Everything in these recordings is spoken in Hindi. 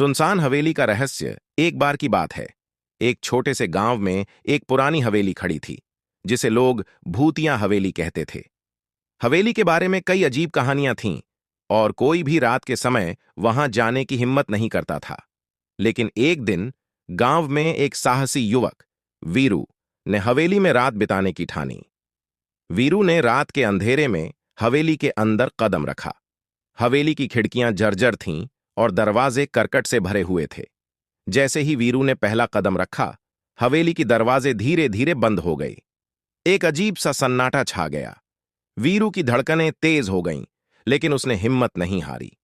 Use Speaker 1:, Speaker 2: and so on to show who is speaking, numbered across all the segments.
Speaker 1: सुनसान हवेली का रहस्य एक बार की बात है। एक छोटे से गांव में एक पुरानी हवेली खड़ी थी, जिसे लोग भूतिया हवेली कहते थे। हवेली के बारे में कई अजीब कहानियां थीं और कोई भी रात के समय वहां जाने की हिम्मत नहीं करता था। लेकिन एक दिन गांव में एक साहसी युवक वीरू ने हवेली में रात बिताने की ठानी। वीरू ने रात के अंधेरे में हवेली के अंदर कदम रखा। हवेली की खिड़कियां जर्जर थीं और दरवाजे करकट से भरे हुए थे। जैसे ही वीरू ने पहला कदम रखा, हवेली की दरवाजे धीरे धीरे बंद हो गए। एक अजीब सा सन्नाटा छा गया। वीरू की धड़कनें तेज हो गईं, लेकिन उसने हिम्मत नहीं हारी।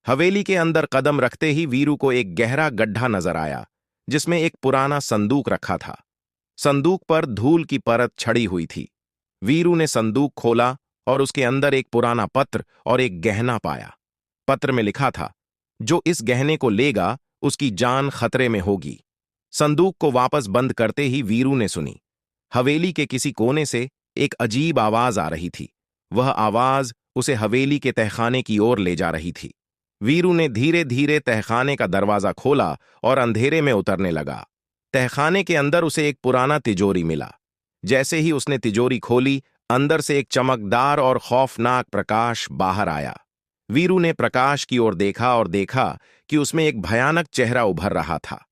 Speaker 1: हवेली के अंदर कदम रखते ही वीरू को एक गहरा गड्ढा नजर आया, जिसमें एक पुराना संदूक रखा था। संदूक पर धूल की परत छड़ी हुई थी। वीरू ने संदूक खोला और उसके अंदर एक पुराना पत्र और एक गहना पाया। पत्र में लिखा था, जो इस गहने को लेगा उसकी जान खतरे में होगी। संदूक को वापस बंद करते ही वीरू ने सुनी, हवेली के किसी कोने से एक अजीब आवाज आ रही थी। वह आवाज उसे हवेली के तहखाने की ओर ले जा रही थी। वीरू ने धीरे धीरे तहखाने का दरवाजा खोला और अंधेरे में उतरने लगा। तहखाने के अंदर उसे एक पुराना तिजोरी मिला। जैसे ही उसने तिजोरी खोली, अंदर से एक चमकदार और खौफनाक प्रकाश बाहर आया। वीरू ने प्रकाश की ओर देखा और देखा कि उसमें एक भयानक चेहरा उभर रहा था।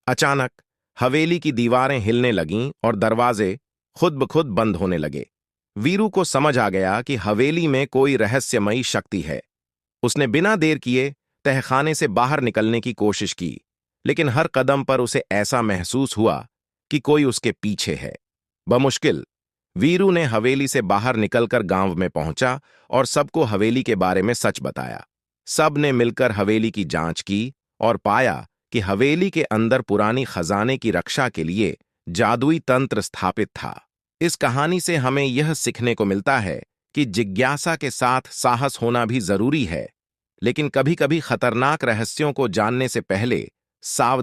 Speaker 1: अचानक हवेली की दीवारें हिलने लगीं और दरवाजे खुद ब खुद बंद होने लगे। वीरू को समझ आ गया कि हवेली में कोई रहस्यमयी शक्ति है। उसने बिना देर किए तहखाने से बाहर निकलने की कोशिश की, लेकिन हर कदम पर उसे ऐसा महसूस हुआ कि कोई उसके पीछे है। बमुश्किल वीरू ने हवेली से बाहर निकलकर गांव में पहुंचा और सबको हवेली के बारे में सच बताया। सब ने मिलकर हवेली की जांच की और पाया कि हवेली के अंदर पुरानी खजाने की रक्षा के लिए जादुई तंत्र स्थापित था। इस कहानी से हमें यह सीखने को मिलता है कि जिज्ञासा के साथ साहस होना भी जरूरी है, लेकिन कभी-कभी खतरनाक रहस्यों को जानने से पहले सावधान